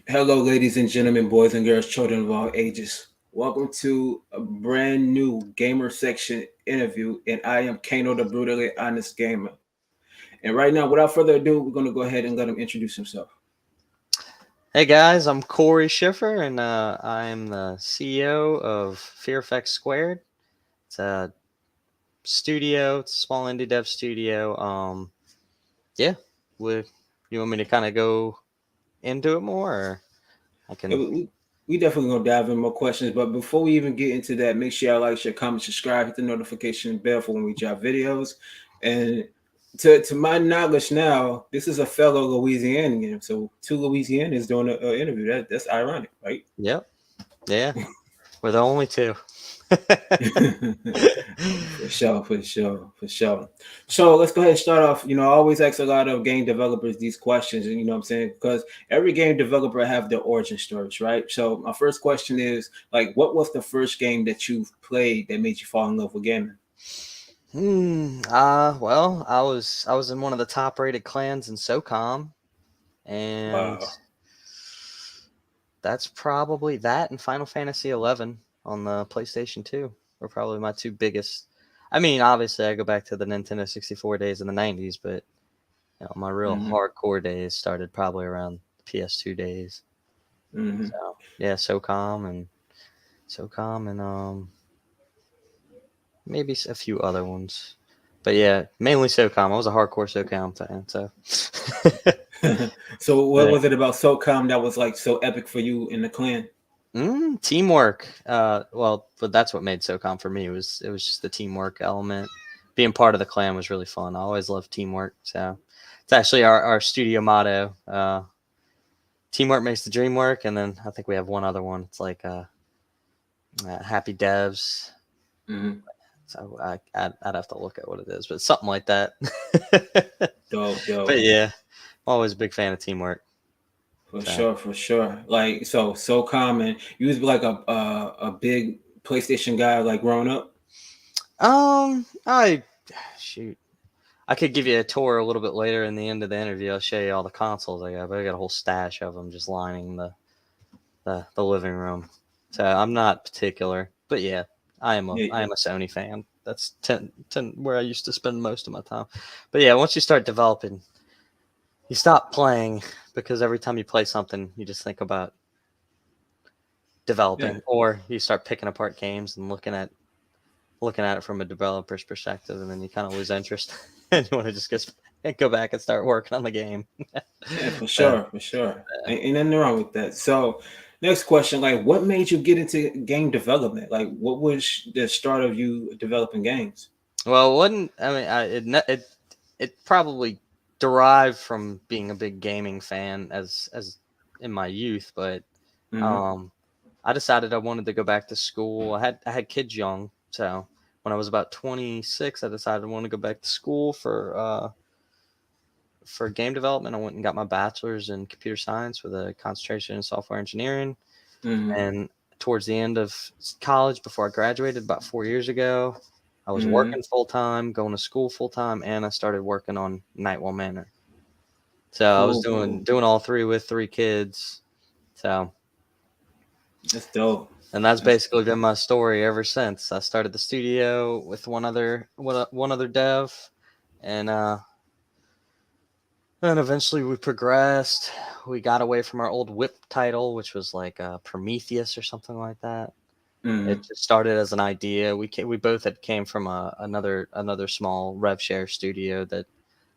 Hello, ladies and gentlemen, boys and girls, children of all ages. Welcome to a brand new gamer section interview, and I am Kano, the brutally honest gamer. And right now, without further ado, we're going to go ahead and let him introduce himself. Hey guys, I'm Corey Schiffer, and I'm the CEO of Fear Effects Squared. It's a studio, it's a small indie dev studio. Yeah, would you want me to kind of go into it more, or I Yeah, can? we definitely going to dive in more questions, but before we even get into that, make sure y'all like, share, comment, subscribe, hit the notification bell for when we drop videos. And to my knowledge now, this is a fellow Louisianian, so two Louisianans doing an interview. That's ironic, right? Yep, yeah, we're the only two. For sure, for sure, for sure. So let's go ahead and start off. I always ask a lot of game developers these questions, and you know what I'm saying? Because every game developer have their origin stories, right? So my first question is like, what was the first game that you've played that made you fall in love with gaming? Well, I was in one of the top rated clans in SOCOM, and Wow. that's probably that and Final Fantasy 11 on the PlayStation 2 were probably my two biggest. I mean, obviously, I go back to the Nintendo 64 days in the 90s, but my real Hmm. hardcore days started probably around PS2 days. Hmm. So yeah, SOCOM and maybe a few other ones, but yeah, mainly SOCOM. I was a hardcore SOCOM fan, so. So what Yeah. was it about SOCOM that was like so epic for you in the clan? Teamwork. Well, but that's what made SOCOM for me. It was just the teamwork element. Being part of the clan was really fun. I always loved teamwork. So it's actually our studio motto. Teamwork makes the dream work. And then I think we have one other one. It's like happy devs. Hmm. So I'd have to look at what it is, but something like that. Dope, dope. But yeah, I'm always a big fan of teamwork. For So. sure, for sure. Like so common. You was like a big PlayStation guy like growing up. I shoot. I could give you a tour a little bit later in the end of the interview. I'll show you all the consoles I got, but I got a whole stash of them just lining the living room. So I'm not particular, but yeah, Yeah, I am a Sony fan. That's 10 where I used to spend most of my time. But yeah, once you start developing, you stop playing because every time you play something, you just think about yeah. developing, or you start picking apart games and looking at it from a developer's perspective, and then you kind of lose interest and you want to just go back and start working on the game. Yeah, for So, sure, for sure. Ain't nothing wrong with that. So, next question, like, what made you get into game development? Like, what was the start of you developing games? well, it wasn't I mean, it probably derived from being a big gaming fan as in my youth, but Hmm. um, I decided I wanted to go back to school. I had kids young, so when I was about 26, I decided I wanted to go back to school for game development. I went and got my bachelor's in computer science with a concentration in software engineering. Hmm. And towards the end of college, before I graduated about 4 years ago, I was Hmm. working full time, going to school full time, and I started working on NIGHTWELL Manor. So I was Cool, doing cool. doing all three with three kids. So, That's dope. and that's That's basically been my story ever since. I started the studio with one other dev, and then eventually we progressed. We got away from our old whip title, which was like Prometheus or something like that. mm-hmm. It just started as an idea. We both had came from another small rev share studio that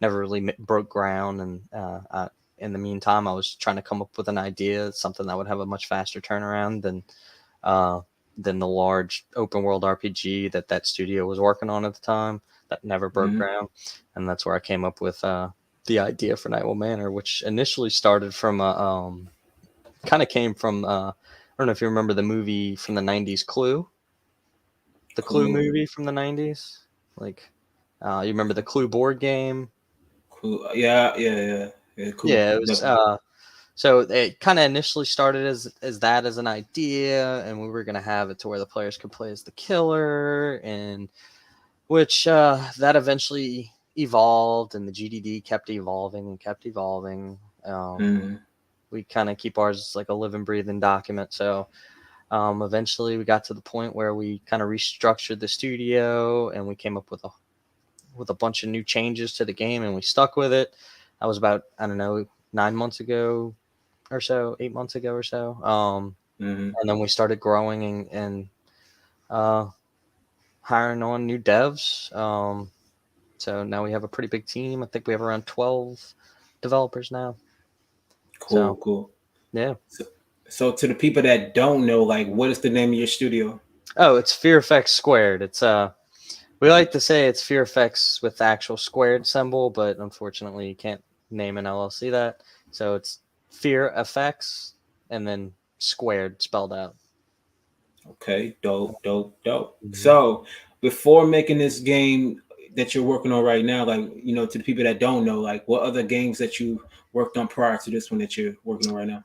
never really broke ground, and in the meantime, I was trying to come up with an idea, something that would have a much faster turnaround uh, than the large open world RPG that studio was working on at the time that never broke Hmm. ground, and that's where I came up with the idea for Nightwell Manor, which initially started from kind of came from I don't know if you remember the movie from the 90s Clue, the Clue Cool, movie from the 90s. Like you remember the Clue board game? cool. Yeah, yeah, yeah, yeah. Cool. Yeah, it was Definitely. so it kind of initially started as that as an idea, and we were going to have it to where the players could play as the killer, and which that eventually evolved, and the GDD kept evolving and kept evolving. um Hmm. we kind of keep ours like a living, breathing document. So eventually we got to the point where we kind of restructured the studio and we came up with a bunch of new changes to the game, and we stuck with it. That was about, I don't know, 9 months ago or so, 8 months ago or so. And then we started growing and hiring on new devs. So now we have a pretty big team. I think we have around 12 developers now. Cool, So cool. yeah. So to the people that don't know, like, what is the name of your studio? Oh, it's Fear Effects Squared. It's we like to say it's Fear Effects with the actual squared symbol, but unfortunately you can't name an LLC that. So it's Fear Effects and then squared spelled out. Okay, dope, dope, dope. Mm-hmm. So before making this game that you're working on right now, like, you know, to the people that don't know, like, what other games that you worked on prior to this one that you're working on right now?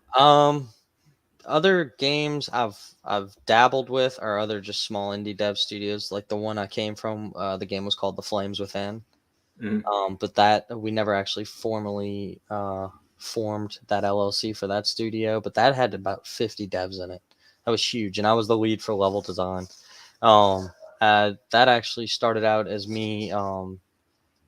Other games I've dabbled with are other just small indie dev studios. Like the one I came from, the game was called The Flames Within. But that we never actually formally formed that LLC for that studio. But that had about 50 devs in it. That was huge, and I was the lead for level design. That actually started out as me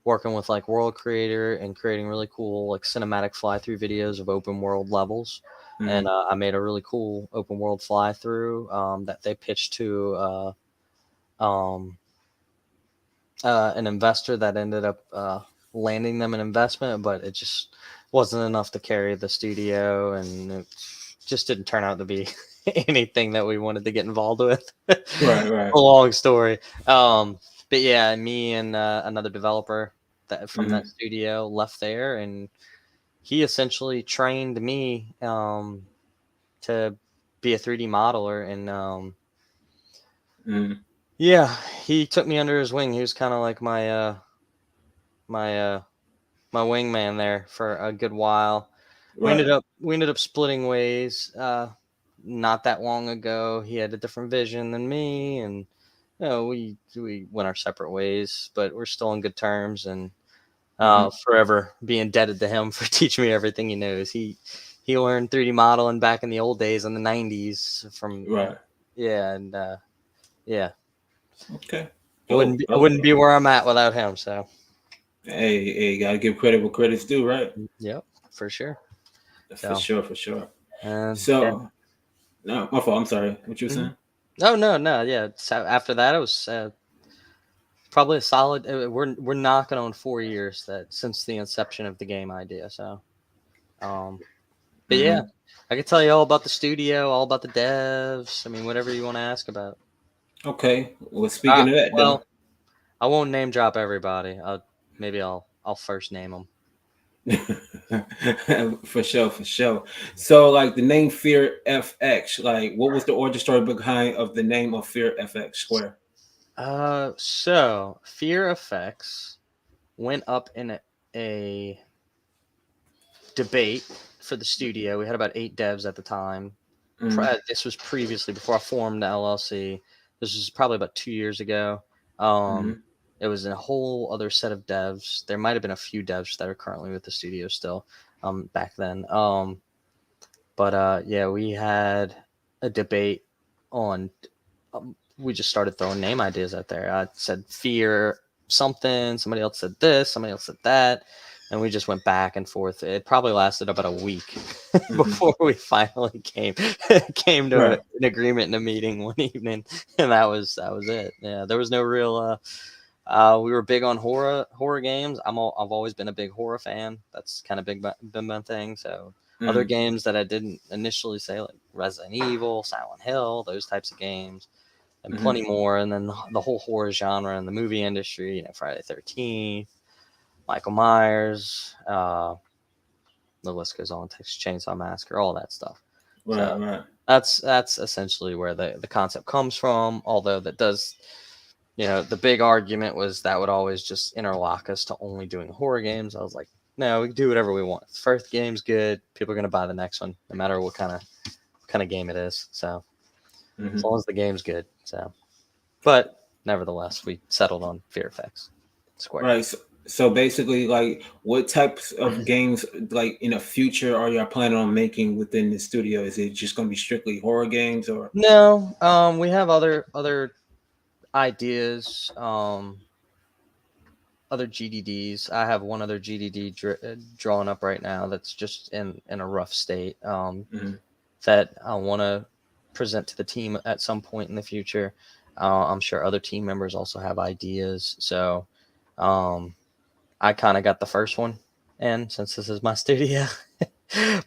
working with like World Creator and creating really cool like cinematic fly through videos of open world levels. And I made a really cool open world fly through that they pitched to an investor that ended up landing them an investment, but it just wasn't enough to carry the studio, and it just didn't turn out to be anything that we wanted to get involved with. Right. A long story. But yeah, me and another developer that from that studio left there, and he essentially trained me to be a 3D modeler, and yeah, he took me under his wing. He was kind of like my my wingman there for a good while. Right. We ended up splitting ways not that long ago. He had a different vision than me, and you know, we went our separate ways, but we're still on good terms, and forever be indebted to him for teaching me everything he knows. He learned 3D modeling back in the old days in the 90s from Right. yeah, and yeah. Okay. Wouldn't Dope, be, I dope. wouldn't be where I'm at without him. So Hey, gotta give credit where credit's due, right? yep, for sure. For So sure, for sure. yeah. So, no, my fault. I'm sorry. What you were Mhm. saying? Oh no, yeah. So after that, it was probably a solid. We're knocking on 4 years that since the inception of the game idea. So, but yeah, I could tell you all about the studio, all about the devs. I mean, whatever you want to ask about. Okay. Well, speaking of that, Well, I won't name drop everybody. Maybe I'll first name them. for sure, for sure. So, like the name Fear FX, like what was the origin story behind of the name of Fear FX Square? So Fear Effects went up in a debate for the studio. We had about 8 devs at the time. This was previously before I formed the LLC. This was probably about 2 years ago. It was a whole other set of devs. There might have been a few devs that are currently with the studio still back then. But yeah, we had a debate on. We just started throwing name ideas out there. I said fear something. Somebody else said this. Somebody else said that. And we just went back and forth. It probably lasted about a week before we finally came to Right. an agreement in a meeting one evening, and that was it. Yeah, there was no real. We were big on horror games. I've always been a big horror fan. That's kind of been my thing. So other games that I didn't initially say, like Resident Evil, Silent Hill, those types of games, and plenty more. And then the whole horror genre in the movie industry, you know, Friday the 13th, Michael Myers, the list goes on, Texas Chainsaw Massacre, all that stuff. So Right. that's essentially where the concept comes from. Although that does, you know, the big argument was that would always just interlock us to only doing horror games. I was like, no, we can do whatever we want. If the first game's good, people are gonna buy the next one, no matter what kind of game it is. So as long as the game's good. So, but nevertheless, we settled on Fear Effects Square. Right. So basically, like, what types of games, like in the future, are y'all planning on making within the studio? Is it just going to be strictly horror games, or? No, we have other ideas, other GDDs. I have one other GDD drawn up right now that's just in a rough state. Mhm. That I want to present to the team at some point in the future. I'm sure other team members also have ideas. So um, I kind of got the first one in since this is my studio.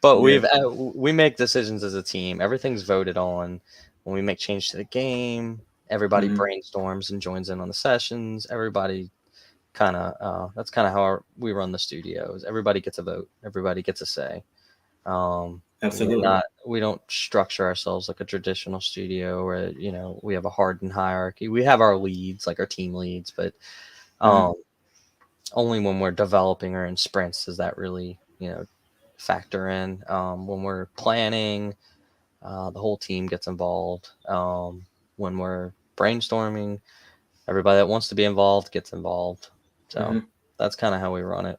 But Yeah. we make decisions as a team. Everything's voted on. When we make change to the game, everybody Hmm. brainstorms and joins in on the sessions. Everybody kind of that's kind of how we run the studios. Everybody gets a vote. Everybody gets a say. Absolutely. We don't structure ourselves like a traditional studio where, we have a hardened hierarchy. We have our leads, like our team leads, but Hmm. um, only when we're developing or in sprints does that really, factor in. When we're planning, the whole team gets involved. When we're brainstorming, everybody that wants to be involved gets involved. So Hmm. that's kind of how we run it.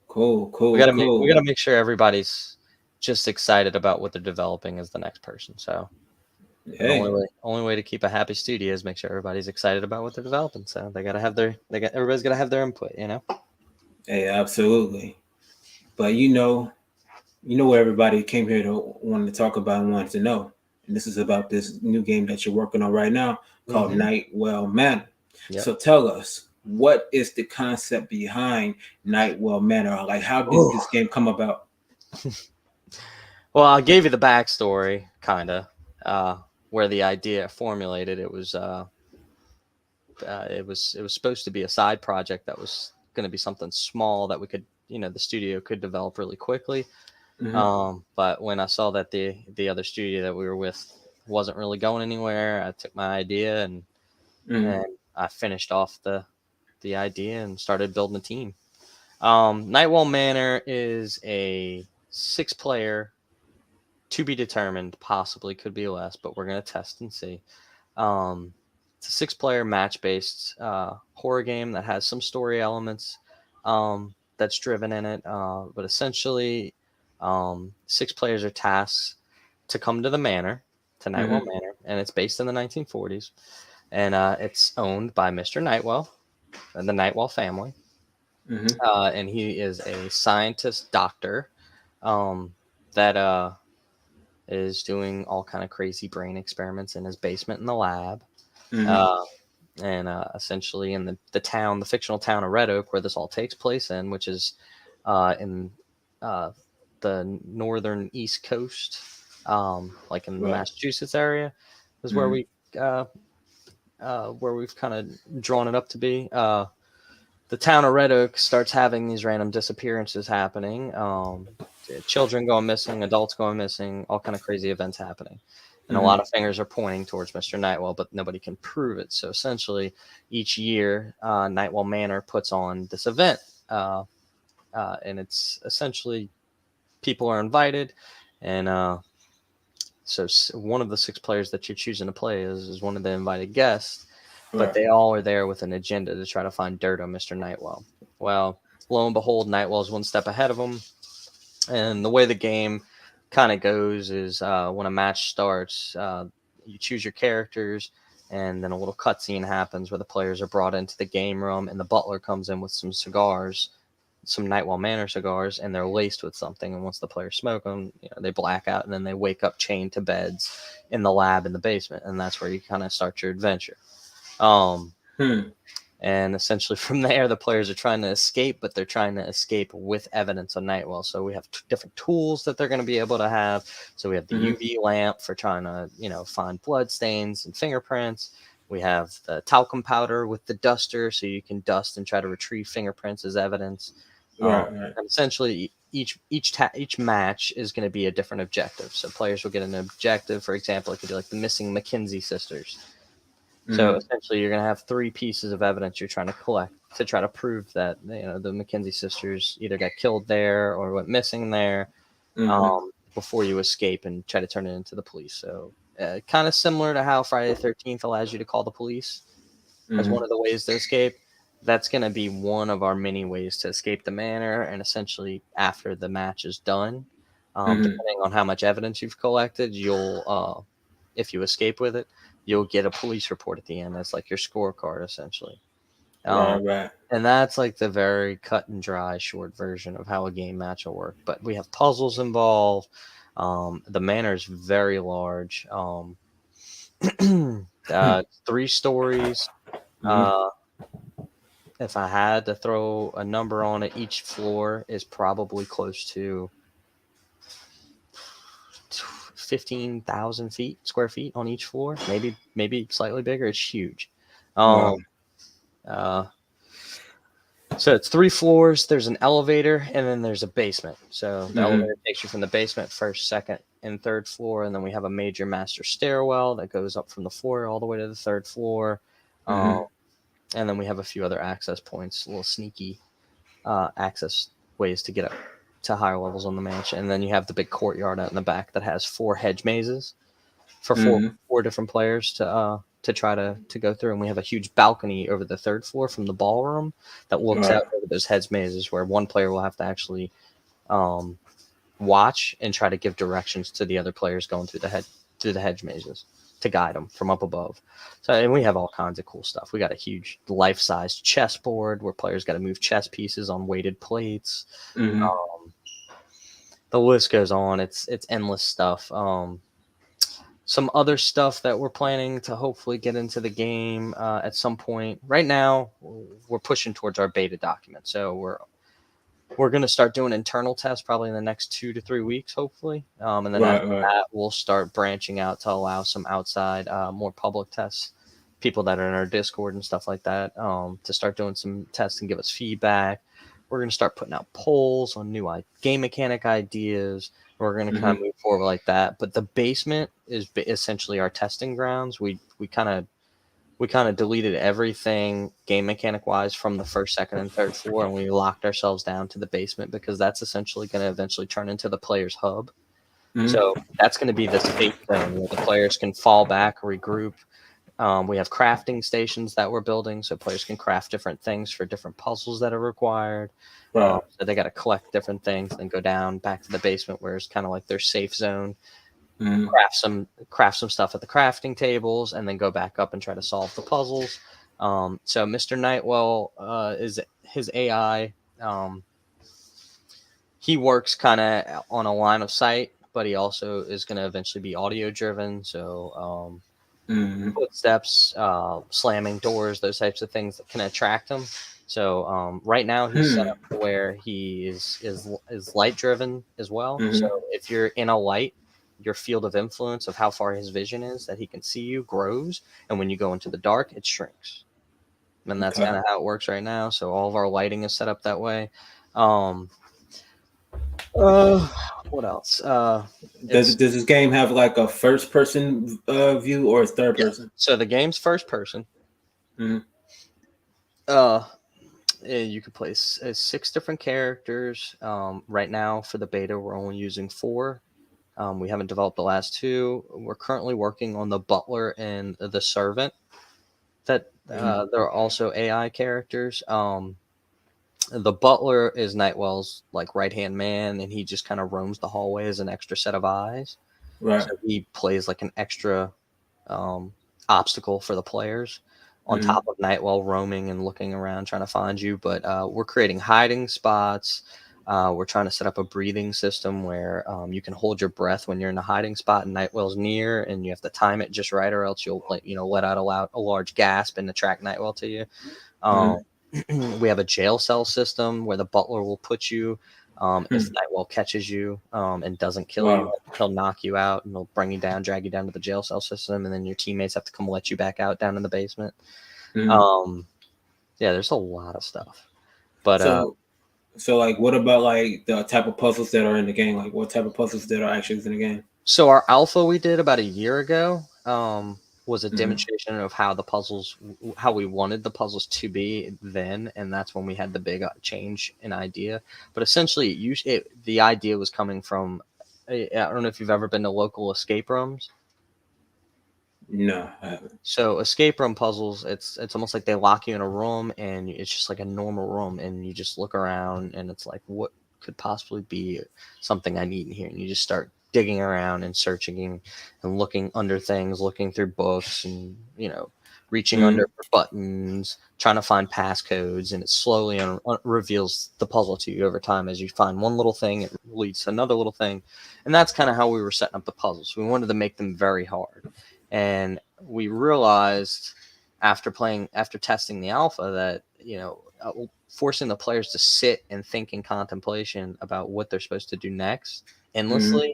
Cool. We Cool. gotta make we Cool. gotta make sure everybody's just excited about what they're developing as the next person. So and Hey. only way to keep a happy studio is make sure everybody's excited about what they're developing. So everybody's gotta have their input. Hey. Absolutely. But you know what everybody came here to want to talk about and wanted to know, and this is about this new game that you're working on right now called Mm-hmm. NIGHTWELL Manor. Yep. So tell us, what is the concept behind NIGHTWELL Manor? Like, how did Ooh. this game come about? Well, I gave you the backstory, kind of, uh, where the idea formulated. It was supposed to be a side project that was going to be something small that we could, the studio could develop really quickly. Hmm. But when I saw that the other studio that we were with wasn't really going anywhere, I took my idea Hmm. and I finished off the idea and started building a team. Nightwell Manor is a 6-player, to be determined, possibly could be less, but we're going to test and see. Um, it's a 6-player match-based horror game that has some story elements that's driven in it, but essentially, 6 players are tasked to come to the manor, to Nightwell Hmm. Manor, and it's based in the 1940s, and it's owned by Mr. Nightwell and the Nightwell family, Hmm. and he is a scientist doctor that is doing all kind of crazy brain experiments in his basement in the lab. Hmm. Uh, and essentially in the fictional town of Red Oak, where this all takes place in, which is in uh, the northern East Coast, like in the Right. Massachusetts area, is Hmm. uh, where we've kind of drawn it up to be. The town of Red Oak starts having these random disappearances happening. Children going missing, adults going missing, all kind of crazy events happening. And a lot Hmm. of fingers are pointing towards Mr. Nightwell, but nobody can prove it. So essentially, each year, Nightwell Manor puts on this event. And it's essentially people are invited. And so one of the 6 players that you're choosing to play is one of the invited guests, but Right. they all are there with an agenda to try to find dirt on Mr. Nightwell. Well, lo and behold, Nightwell's one step ahead of him. And the way the game kind of goes is when a match starts, you choose your characters, and then a little cutscene happens where the players are brought into the game room, and the butler comes in with some cigars, some Nightwell Manor cigars, and they're laced with something. And once the players smoke them, they black out, and then they wake up chained to beds in the lab in the basement, and that's where you kind of start your adventure. Um, Hmm. and essentially from there, the players are trying to escape, but they're trying to escape with evidence on Nightwell. So we have different tools that they're going to be able to have. So we have the Hmm. UV lamp for trying to, find blood stains and fingerprints. We have the talcum powder with the duster, so you can dust and try to retrieve fingerprints as evidence. Right. Right. And essentially, each match is going to be a different objective. So players will get an objective. For example, it could be like the missing McKinsey sisters. So Hmm. essentially, you're going to have 3 pieces of evidence you're trying to collect to try to prove that the McKenzie sisters either got killed there or went missing there, Hmm. before you escape and try to turn it into the police. So kind of similar to how Friday the 13th allows you to call the police as Hmm. one of the ways to escape. that's going to be one of our many ways to escape the manor. And essentially, after the match is done, depending on how much evidence you've collected, you'll, if you escape with it, you'll get a police report at the end. That's like your scorecard, essentially. Right, right. And that's like the very cut and dry short version of how a game match will work. But we have puzzles involved. The manor is very large. 3 stories. If I had to throw a number on it, each floor is probably close to 15,000 square feet on each floor. Maybe slightly bigger. It's huge. Wow. So it's 3 floors. There's an elevator, and then there's a basement. So the elevator takes you from the basement, first, second, and third floor, and then we have a major master stairwell that goes up from the floor all the way to the 3rd floor. And then we have a few other access points, little sneaky access ways to get up to higher levels on the mansion. And then you have the big courtyard out in the back that has 4 hedge mazes for four different players to try to go through. And we have a huge balcony over the 3rd floor from the ballroom that looks out over those hedge mazes, where one player will have to actually watch and try to give directions to the other players going through the hedge mazes to guide them from up above. So, and we have all kinds of cool stuff. We got a huge life-size chessboard where players got to move chess pieces on weighted plates. The list goes on. It's endless stuff. Some other stuff that we're planning to hopefully get into the game at some point. Right now, we're pushing towards our beta document. So we're going to start doing internal tests probably in the next 2 to 3 weeks, hopefully. And then after that, we'll start branching out to allow some outside, more public tests, people that are in our Discord and stuff like that, to start doing some tests and give us feedback. We're going to start putting out polls on new game mechanic ideas. We're going to kind of move forward like that. But the basement is essentially our testing grounds. We kind of deleted everything game mechanic wise from the 1st, 2nd, and 3rd floor, and we locked ourselves down to the basement because that's essentially going to eventually turn into the player's hub. So that's going to be the safe zone where the players can fall back, regroup. We have crafting stations that we're building so players can craft different things for different puzzles that are required. So they got to collect different things and go down back to the basement where it's kind of like their safe zone. Craft some stuff at the crafting tables, and then go back up and try to solve the puzzles. So Mr. Nightwell is his AI. He works kind of on a line of sight, but he also is going to eventually be audio driven. So footsteps, slamming doors, those types of things that can attract him. So right now he's set up where he is light driven as well. So if you're in a light, your field of influence of how far his vision is that he can see you grows, and when you go into the dark, it shrinks. And that's kind of how it works right now. So all of our lighting is set up that way. What else? Does this game have like a first person view or a third person? So the game's first person. You could play 6 different characters. Right now for the beta, we're only using 4. We haven't developed the last 2. We're currently working on the butler and the servant. That they're also AI characters. The butler is Nightwell's like right-hand man, and he just kind of roams the hallway as an extra set of eyes. So he plays like an extra obstacle for the players on top of Nightwell roaming and looking around trying to find you. But we're creating hiding spots. We're trying to set up a breathing system where you can hold your breath when you're in a hiding spot and Nightwell's near, and you have to time it just right, or else you'll let out a large gasp and attract Nightwell to you. We have a jail cell system where the butler will put you. If Nightwell catches you and doesn't kill you, he'll knock you out and he'll bring you down, drag you down to the jail cell system, and then your teammates have to come let you back out down in the basement. Yeah, there's a lot of stuff. But so like, what about like the type of puzzles that are in the game? Like, what type of puzzles that are actually in the game? So our alpha we did about a year ago was a demonstration of how we wanted the puzzles to be then, and that's when we had the big change in idea. But essentially, the idea was coming from, I don't know if you've ever been to local escape rooms. No, I haven't. So escape room puzzles, it's almost like they lock you in a room, and it's just like a normal room, and you just look around, and it's like, what could possibly be something I need in here? And you just start digging around and searching and looking under things, looking through books, and reaching under Mm, for buttons, trying to find passcodes, and it slowly reveals the puzzle to you over time. As you find one little thing, it leads to another little thing, and that's kind of how we were setting up the puzzles. We wanted to make them very hard, and we realized after testing the alpha that forcing the players to sit and think in contemplation about what they're supposed to do next mm, endlessly,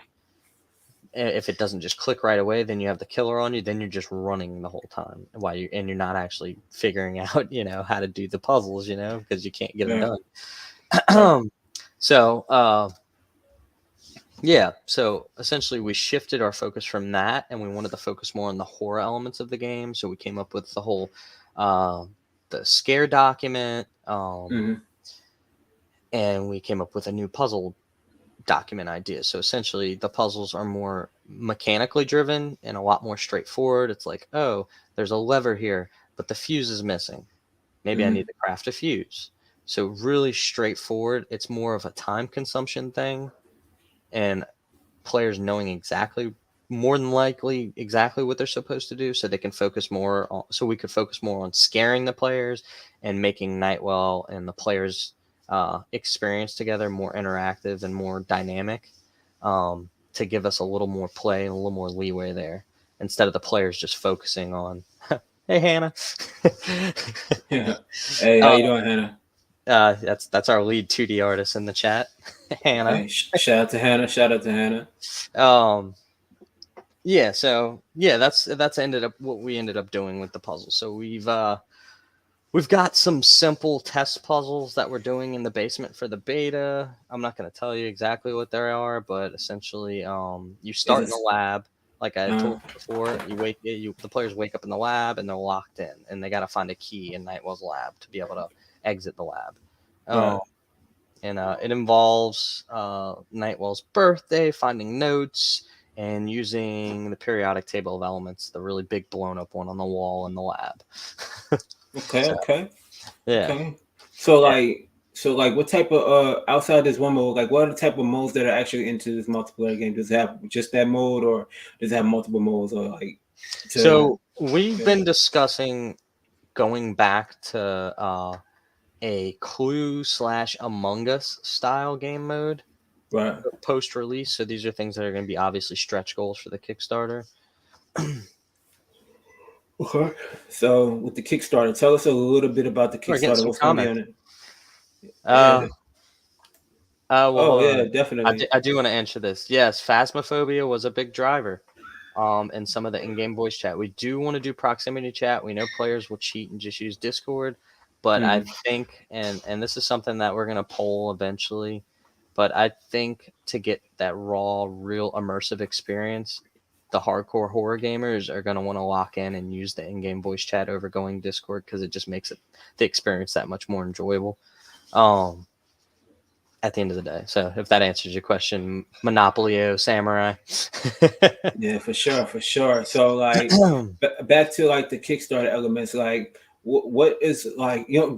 if it doesn't just click right away, then you have the killer on you, then you're just running the whole time while you're not actually figuring out how to do the puzzles, because you can't get them yeah, right. done. So yeah, so essentially we shifted our focus from that, and we wanted to focus more on the horror elements of the game. So we came up with the whole uh, the scare document, Mm, and we came up with a new puzzle document idea. So essentially the puzzles are more mechanically driven and a lot more straightforward. It's like, oh, there's a lever here, but the fuse is missing. Maybe I need mm, to craft a fuse. So really straightforward. It's more of a time consumption thing, and players knowing more than likely exactly what they're supposed to do, so they can focus more on, so we could focus more on scaring the players and making Nightwell and the players experience together more interactive and more dynamic, to give us a little more play and a little more leeway there, instead of the players just focusing on hey Hannah. yeah. Hey, how uh, you doing, Hannah? that's our lead 2D artist in the chat. Hannah. Hey, shout out to Hannah. Shout out to Hannah. um Yeah, so yeah, that's ended up what we ended up doing with the puzzle. So we've got some simple test puzzles that we're doing in the basement for the beta. I'm not going to tell you exactly what they are, but essentially you Is start in it? the lab like I Uh, told you before. The players wake up in the lab, and they're locked in, and they got to find a key in Nightwell's lab to be able to exit the lab. Um right. and it involves Nightwell's birthday, finding notes, and using the periodic table of elements, the really big blown up one on the wall in the lab. Okay. So Okay. yeah, Okay. So yeah. like, what type of outside this one mode? Like, what are the type of modes that are actually into this multiplayer game? Does it have just that mode, or does it have multiple modes, or like to? So we've Yeah. been discussing going back to a Clue slash Among Us style game mode Right. post release. So these are things that are going to be obviously stretch goals for the Kickstarter. Okay. So with the Kickstarter, tell us a little bit about the We're getting Kickstarter. some What's going to be on comments. it? Uh, Yeah. well, Oh hold yeah, on. definitely. I do want to answer this. Yes, Phasmophobia was a big driver in some of the in-game voice chat. We do want to do proximity chat. We know players will cheat and just use Discord, but I Mm, think, and this is something that we're going to poll eventually, but I think to get that raw, real immersive experience, the hardcore horror gamers are going to want to lock in and use the in-game voice chat over going Discord, because it just makes the experience that much more enjoyable. Um, at the end of the day. So if that answers your question, Monopolio Samurai. yeah, for sure, for sure. So like, back to like the Kickstarter elements. Like, what is like? You don't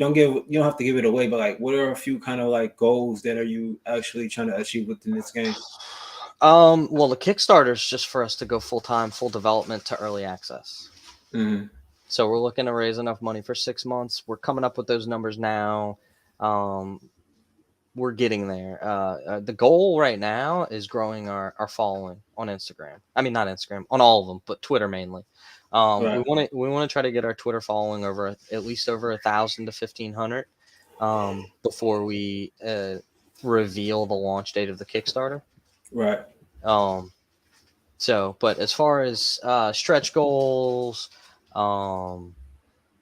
have to give it away, but like, what are a few kind of like goals that are you actually trying to achieve within this game? Well, the Kickstarter is just for us to go full time, full development to early access. Mm, So we're looking to raise enough money for 6 months. We're coming up with those numbers now. Um, we're getting there. The goal right now is growing our following on Instagram. I mean, not Instagram, on all of them, but Twitter mainly. right, We want to try to get our Twitter following over at least over 1,000 to 1,500 before we reveal the launch date of the Kickstarter. right. Um, but as far as stretch goals, um,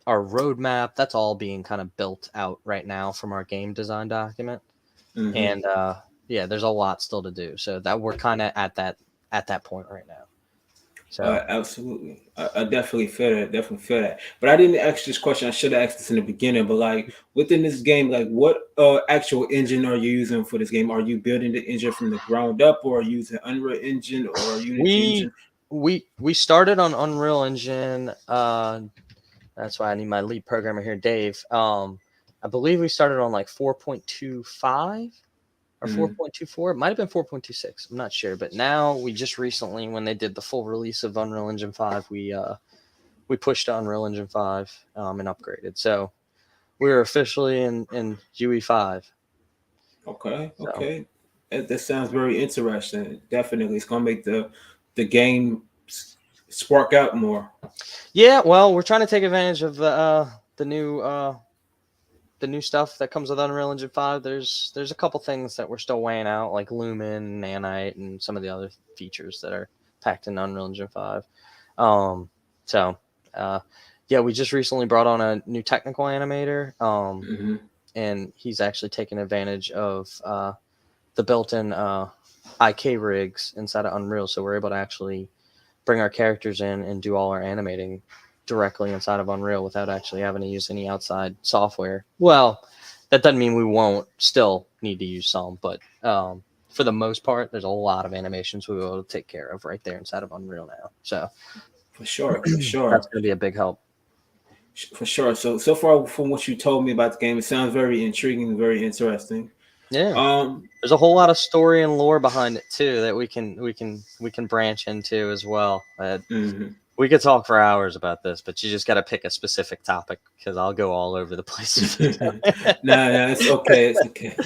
our roadmap, that's all being kind of built out right now from our game design document. Mm-hmm. And yeah, there's a lot still to do. So that we're kind of at that point right now. So Absolutely. I definitely feel that. Definitely feel that. But I didn't ask this question. I should have asked this in the beginning. But like within this game, like what actual engine are you using for this game? Are you building the engine from the ground up, or are you using Unreal Engine or Unity we Engine? we started on Unreal Engine. That's why I need my lead programmer here, Dave. I believe we started on like 4.25 or Mm, 4.24. It might have been 4.26. I'm not sure, but now we just recently, when they did the full release of Unreal Engine 5, we pushed to Unreal Engine 5 and upgraded. So we're officially in UE 5. okay, So okay. That sounds very interesting. Definitely, it's gonna make the game spark out more. yeah, well, we're trying to take advantage of the new the new stuff that comes with Unreal Engine 5. There's a couple things that we're still weighing out, like Lumen, Nanite, and some of the other features that are packed in Unreal Engine 5. Um, so uh, yeah, we just recently brought on a new technical animator, Hmm. and he's actually taken advantage of the built-in IK rigs inside of Unreal, so we're able to actually bring our characters in and do all our animating directly inside of Unreal without actually having to use any outside software. Well, that doesn't mean we won't still need to use some, but for the most part, there's a lot of animations we'll be able to take care of right there inside of Unreal now. So For sure, for that's sure, going to be a big help. for sure. So far from what you told me about the game, it sounds very intriguing, very interesting. Yeah. Um, There's a whole lot of story and lore behind it too that we can branch into as well. mhm. We could talk for hours about this, but you just got to pick a specific topic because I'll go all over the place if you don't. Nah, it's okay, it's okay.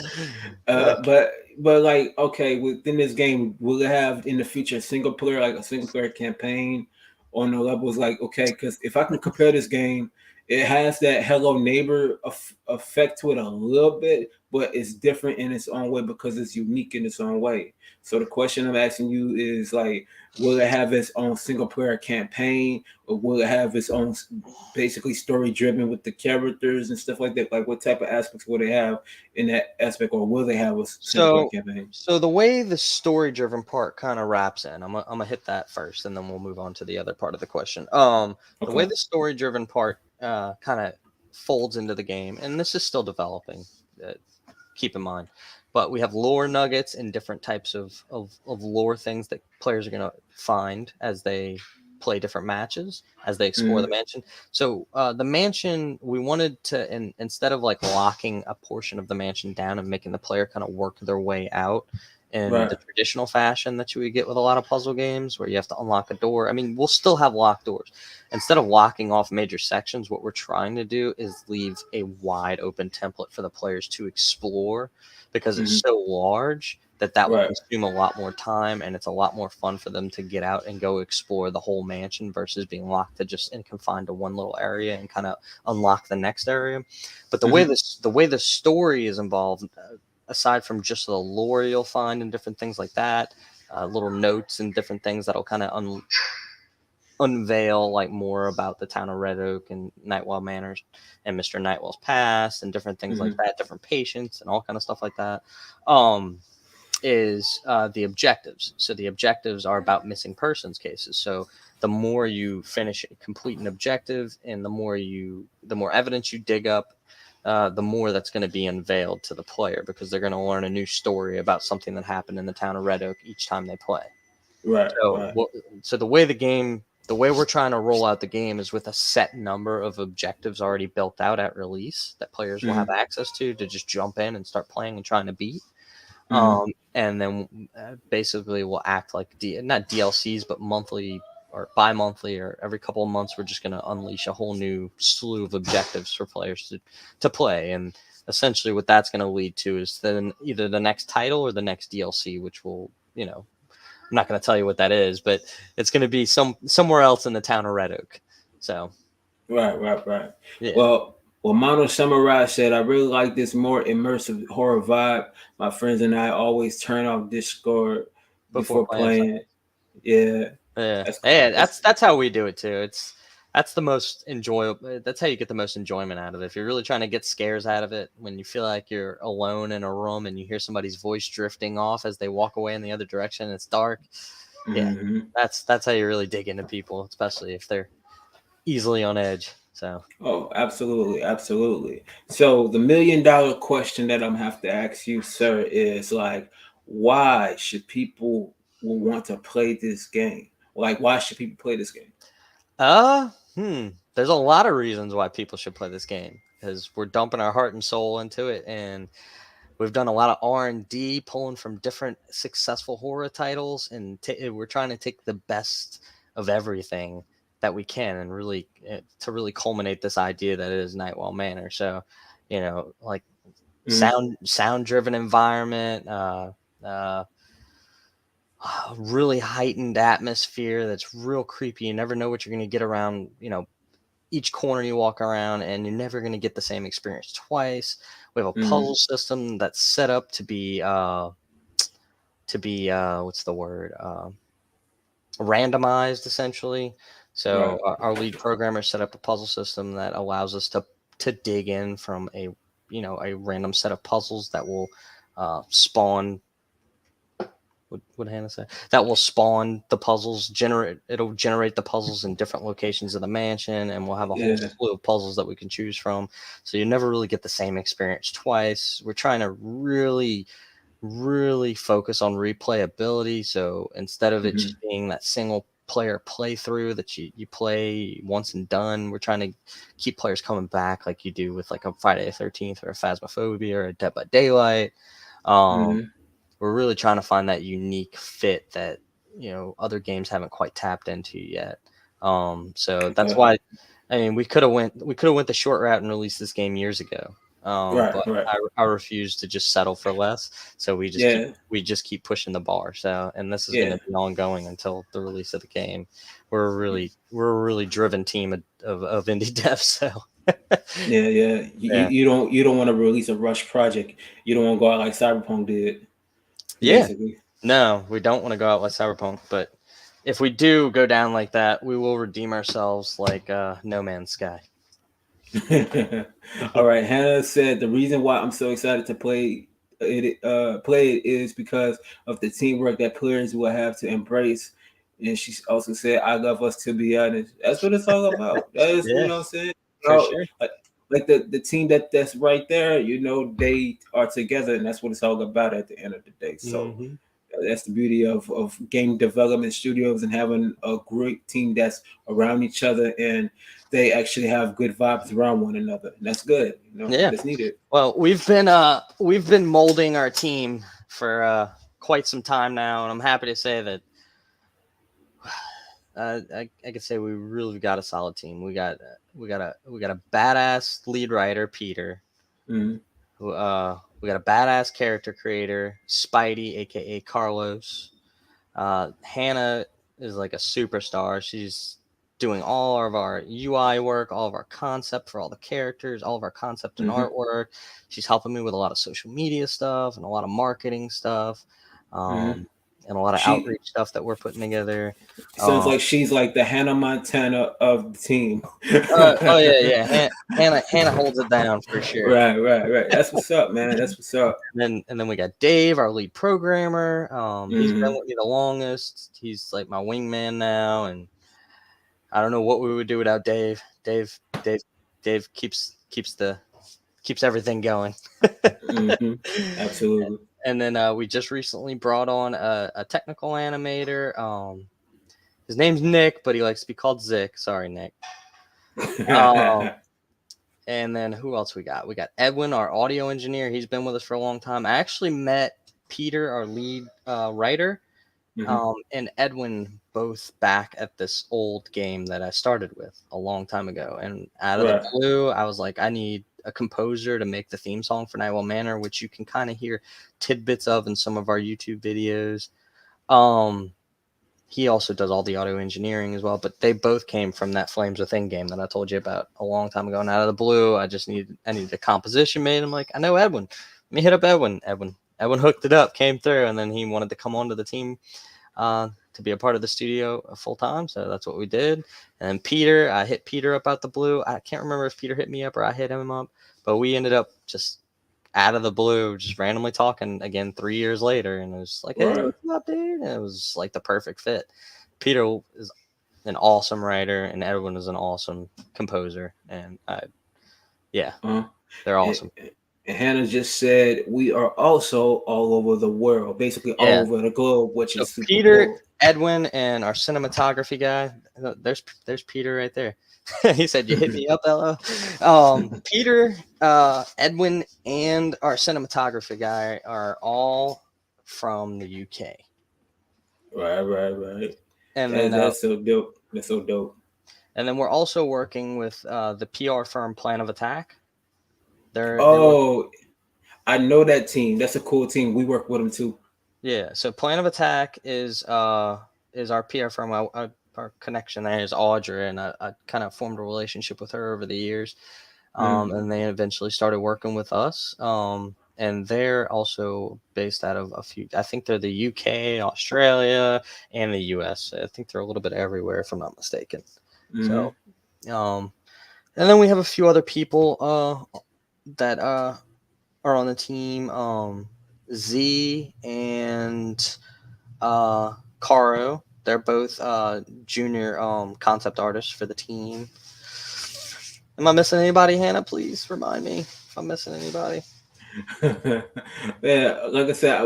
Uh, But like, okay, within this game, will it have in the future single player, like a single player campaign on the levels? Like, okay, because if I can compare this game, it has that Hello Neighbor effect to it a little bit, but it's different in its own way because it's unique in its own way. So the question I'm asking you is like, will it have its own single player campaign, or will it have its own basically story driven with the characters and stuff like that? Like, what type of aspects will they have in that aspect, or will they have a single player so campaign? so the way the story driven part kind of wraps in, I'm gonna hit that first, and then we'll move on to the other part of the question. The way Okay. the story driven part kind of folds into the game, and this is still developing. Uh, keep in mind. But we have lore nuggets and different types of lore things that players are going to find as they play different matches, as they explore the Mm, mansion. So the mansion, we wanted to, instead of like locking a portion of the mansion down and making the player kind of work their way out in the right. traditional fashion that you would get with a lot of puzzle games where you have to unlock a door. I mean, we'll still have locked doors. Instead of locking off major sections, what we're trying to do is leave a wide open template for the players to explore because it's Mm, so large that will right. consume a lot more time, and it's a lot more fun for them to get out and go explore the whole mansion versus being locked to just and confined to one little area and kind of unlock the next area. But Hmm. the way the story is involved, aside from just the lore you'll find and different things like that, little notes and different things that'll kind of unveil like more about the town of Red Oak and Nightwell Manors and Mr. Nightwell's past and different things like Hmm. that, different patients and all kind of stuff like that. Um, is the objectives. So the objectives are about missing persons cases. So the more you finish complete an objective, and the more evidence you dig up, the more that's going to be unveiled to the player because they're going to learn a new story about something that happened in the town of Red Oak each time they play. Right. So, Right. so the way we're trying to roll out the game is with a set number of objectives already built out at release that players will have Mm, access to just jump in and start playing and trying to beat. mm, And then basically we'll act like not DLCs, but monthly or bi-monthly or every couple of months, we're just going to unleash a whole new slew of objectives for players to play. And essentially what that's going to lead to is then either the next title or the next DLC, which will, I'm not going to tell you what that is, but it's going to be somewhere else in the town of Red Oak. So right. Right. Right. yeah, Well, Mono Samurai said, I really like this more immersive horror vibe. My friends and I always turn off Discord before before playing something. playing. Yeah. Yeah, That's yeah, that's that's how we do it too. That's the most enjoyable. That's how you get the most enjoyment out of it. If you're really trying to get scares out of it, when you feel like you're alone in a room and you hear somebody's voice drifting off as they walk away in the other direction, and it's dark. Yeah, hmm. that's how you really dig into people, especially if they're easily on edge. So Oh, absolutely, absolutely. So the $1 million question that I'm have to ask you, sir, is like, why should people will want to play this game? Like, why should people play this game? There's a lot of reasons why people should play this game because we're dumping our heart and soul into it, and we've done a lot of R&D, pulling from different successful horror titles, and we're trying to take the best of everything that we can, and really to really culminate this idea that it is Nightwell Manor. So, like sound driven environment, uh, really heightened atmosphere that's real creepy. You never know what you're going to get around, each corner you walk around, and you're never going to get the same experience twice. We have a puzzle system that's set up to be what's the word, randomized, essentially. So Right. our lead programmer set up a puzzle system that allows us to dig in from a random set of puzzles that will spawn. What would Hannah say? That will spawn the puzzles. It'll generate the puzzles in different locations of the mansion, and we'll have a whole Yeah. slew of puzzles that we can choose from. So you never really get the same experience twice. We're trying to really, really focus on replayability. So instead of it just being that single player playthrough that you play once and done, we're trying to keep players coming back like you do with like a Friday the 13th or a Phasmophobia or a Dead by Daylight. We're really trying to find that unique fit that other games haven't quite tapped into yet. So that's why, I mean, we could have went the short route and released this game years ago. Right. But Right. I refuse to just settle for less. So we Yeah. just keep pushing the bar. So, and this is going Yeah. to be ongoing until the release of the game. We're a really driven team of indie devs. So Yeah. Yeah. yeah, You don't want to release a rush project. You don't want to go out like Cyberpunk did, yeah. basically. No, we don't want to go out like Cyberpunk, but if we do go down like that, we will redeem ourselves like No Man's Sky. All right. Hannah said the reason why I'm so excited to play it is because of the teamwork that players will have to embrace. And she also said, "I love us to be honest." That's what it's all about. That is, Yeah, what I'm saying. for sure. Like the team that's right there. They are together, and that's what it's all about at the end of the day. So Hmm. that's the beauty of game development studios and having a great team that's around each other and they actually have good vibes around one another. And that's good. Yeah. That's needed. Well, we've been molding our team for quite some time now, and I'm happy to say that I could say we really got a solid team. We got a badass lead writer, Peter. Mhm. We got a badass character creator, Spidey, aka Carlos. Hannah is like a superstar. She's doing all of our UI work, all of our concept for all the characters, all of our concept and Mhm. artwork. She's helping me with a lot of social media stuff and a lot of marketing stuff, Mhm. um, and a lot of She outreach stuff that we're putting together. sounds Um, like she's like the Hannah Montana of the team. oh yeah, yeah. Hannah holds it down for sure. Right. That's what's up, man. That's what's up. And then we got Dave, our lead programmer. He's been Mhm. with me the longest. He's like my wingman now, and I don't know what we would do without Dave. Dave keeps everything going. Mhm. Absolutely. And then we just recently brought on a technical animator. His name's Nick, but he likes to be called Zick. Sorry, Nick. Um, and then who else we got? We got Edwin, our audio engineer. He's been with us for a long time. I actually met Peter, our lead writer, Mhm. and Edwin both back at this old game that I started with a long time ago. And out of the Right. blue, I was like, I need a composer to make the theme song for Nightwell Manor, which you can kind of hear tidbits of in some of our YouTube videos. Um, he also does all the audio engineering as well, but they both came from that Flames Within game that I told you about a long time ago. And out of the blue, I needed a composition made. I'm like, I know Edwin. Let me hit up Edwin. Edwin hooked it up, came through, and then he wanted to come onto the team to be a part of the studio full time. So that's what we did. And then Peter, I hit Peter up out the blue. I can't remember if Peter hit me up or I hit him up, but we ended up just out of the blue, just randomly talking again 3 years later. And it was like, hey, Right. what's up, dude? And it was like the perfect fit. Peter is an awesome writer, and Edwin is an awesome composer. And yeah, Uh, they're and, awesome. And Hannah just said we are also all over the world, basically all Yeah. over the globe, which So is super Peter, cool. Edwin, and our cinematography guy. There's Peter right there. He said, "You hit me up, Ella." Peter, Edwin, and our cinematography guy are all from the UK. Right. And That, then that's so dope. That's so dope. and then we're also working with the PR firm Plan of Attack. They work. Oh, I know that team. That's a cool team. We work with them too. Yeah, so Plan of Attack is our PR firm. Our connection there is Audrey, and I kind of formed a relationship with her over the years. And they eventually started working with us. And they're also based out of a few. I think they're the UK, Australia, and the US. I think they're a little bit everywhere, if I'm not mistaken. So, and then we have a few other people that are on the team. Z and Caro. They're both junior concept artists for the team. Am I missing anybody, Hannah? Please remind me if I'm missing anybody. Yeah, like I said,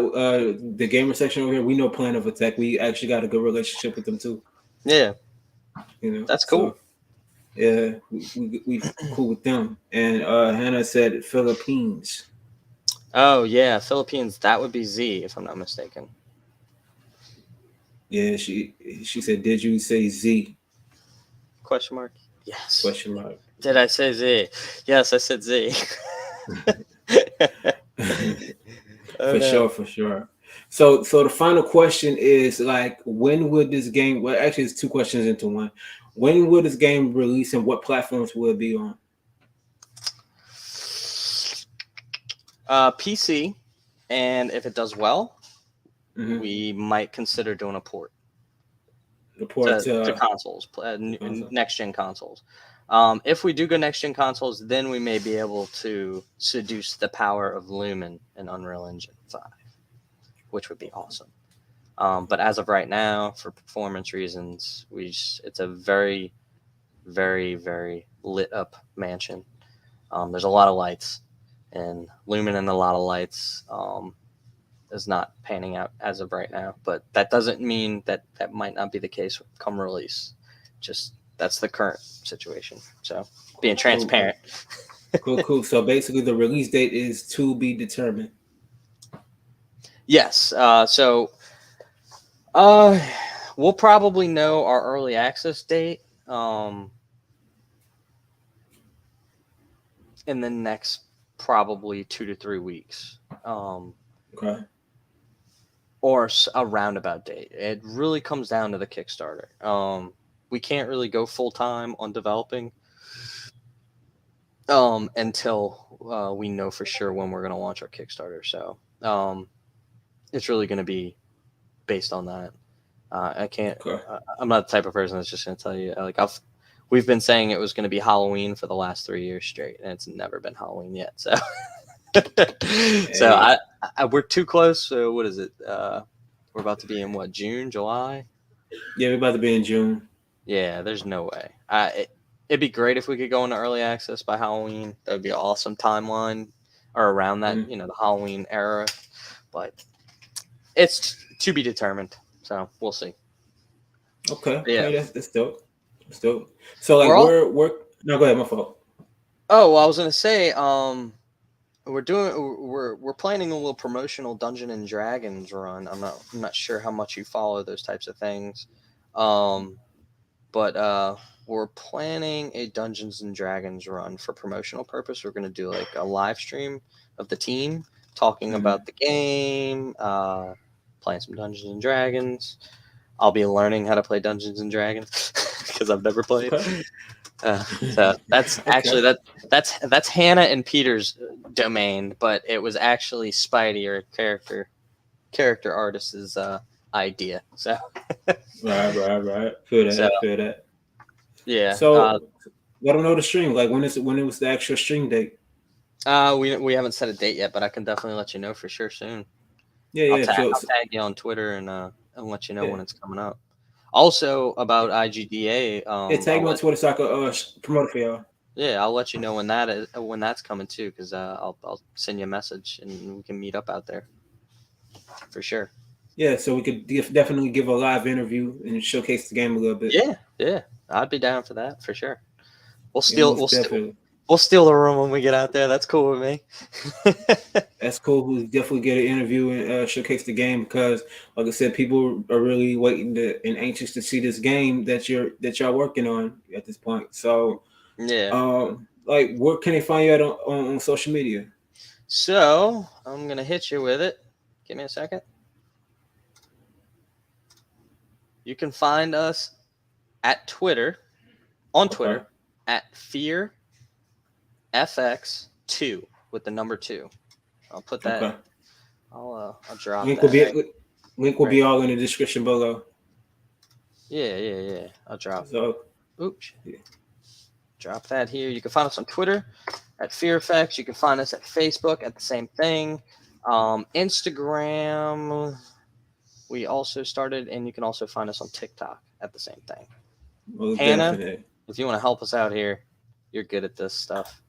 the gamer section over here, we know Plan of Attack. We actually got a good relationship with them too. Yeah, You know, that's cool. so yeah, we cool with them. And Hannah said Philippines. Oh yeah, Philippines. That would be Z, if I'm not mistaken. Yeah, she said, did you say Z? Question mark. Yes. Question mark. Did I say Z? Yes, I said Z. Oh For no. sure, for sure. So the final question is like, when would this game? Well, actually, it's two questions into one. When will this game release, and what platforms will it be on? PC, and if it does well, Mm-hmm. we might consider doing a port Report to to consoles, console. next gen consoles. If we do go next gen consoles, then we may be able to seduce the power of Lumen and Unreal Engine 5, which would be awesome. But as of right now, for performance reasons, it's a very, very, very lit up mansion. There's a lot of lights, and Lumen and a lot of lights is not panning out as of right now. But that doesn't mean that might not be the case come release. Just that's the current situation. So being transparent. Cool. So basically, the release date is to be determined. Yes. Uh, we'll probably know our early access date in the next probably 2 to 3 weeks. Okay. Or a roundabout date. It really comes down to the Kickstarter. We can't really go full time on developing until we know for sure when we're going to launch our Kickstarter. So it's really going to be based on that. I can't. Okay. I'm not the type of person that's just going to tell you. We've been saying it was going to be Halloween for the last 3 years straight, and it's never been Halloween yet. So, so we're too close. So what is it? We're about to be in what, June, July? Yeah, we're about to be in June. Yeah, there's no way. It'd be great if we could go into early access by Halloween. That would be an awesome timeline, or around that, the Halloween era. But it's to be determined. So we'll see. Okay. Yeah. Okay. That's dope. That's dope. So like, we're no, go ahead. My fault. Oh, well, I was gonna say, we're planning a little promotional Dungeon and Dragons run. I'm not sure how much you follow those types of things, but we're planning a Dungeons and Dragons run for promotional purpose. We're gonna do like a live stream of the team talking about the game, playing some Dungeons and Dragons. I'll be learning how to play Dungeons and Dragons because I've never played. Okay. So that's actually that's Hannah and Peter's domain, but it was actually Spidey, or character artist's idea. So Right. Feel that. so Feel that. yeah. So let them know the stream. Like, when it was the actual stream date. We haven't set a date yet, but I can definitely let you know for sure soon. Yeah. I'll So, tag you on Twitter and let you know when it's coming up. Also about IGDA. tag me on Twitter so I can promote it for y'all. Yeah, I'll let you know when that's coming too, because I'll send you a message and we can meet up out there for sure. Yeah, so we could definitely give a live interview and showcase the game a little bit. Yeah, I'd be down for that for sure. We'll Yeah, steal most definitely. we'll steal the room when we get out there. That's cool with me. That's cool. We'll definitely get an interview and showcase the game because, like I said, people are really waiting and anxious to see this game that y'all working on at this point. So, Yeah. like, where can they find you at on social media? So I'm gonna hit you with it. Give me a second. You can find us at Twitter, on Okay. Twitter, at FearFX2 with the number 2. I'll put that. Okay. I'll drop Link will that be link will right. be all in the description below. Yeah. I'll drop. So, Oops. yeah. Drop that here. You can find us on Twitter at FearFX. You can find us at Facebook at the same thing. Instagram, we also started, and you can also find us on TikTok at the same thing. Most Hannah, definitely. if you want to help us out here, you're good at this stuff.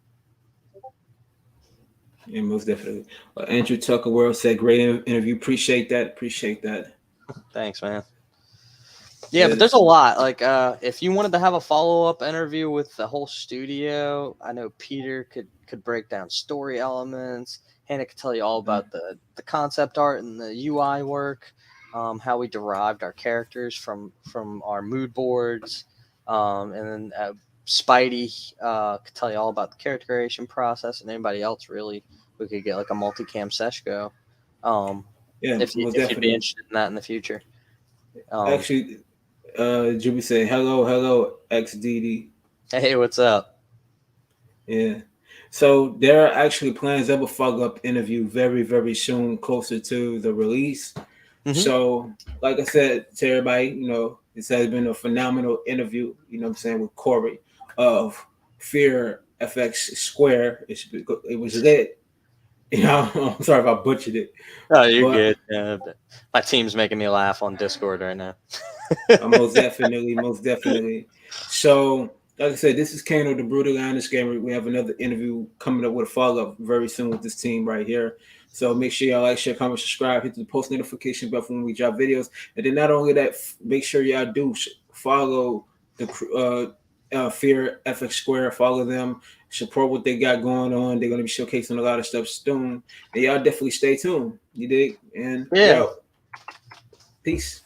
Yeah, most definitely. Andrew Tucker World said, "Great interview. Appreciate that. Appreciate that." Thanks, man. Yeah, but Yeah. there's a lot. Like, if you wanted to have a follow-up interview with the whole studio, I know Peter could break down story elements. Hannah could tell you all about the concept art and the UI work, how we derived our characters from our mood boards, and then Spidey could tell you all about the character creation process, and anybody else really, we could get like a multicam sesh go. Yeah, most If you'd be definitely. interested in that in the future. Um, Actually, Juby said, hello, XDD. hey, what's up? Yeah. So there are actually plans of a follow-up interview very, very soon, closer to the release. Mm-hmm. So, like I said to everybody, this has been a phenomenal interview, what I'm saying, with Corey of Fear FX Square. It was lit. I'm sorry if I butchered it. Oh, you're But good. My team's making me laugh on Discord right now. most definitely, most definitely. So, like I said, this is Kano, the Brutal Honest Gamer. We have another interview coming up with a follow up very soon with this team right here. So make sure y'all like, share, comment, subscribe, hit the post notification bell when we drop videos, and then not only that, make sure y'all do follow the Fear FX Square. Follow them, support what they got going on. They're gonna be showcasing a lot of stuff soon, and y'all definitely stay tuned. You dig? And Yeah. yo, peace.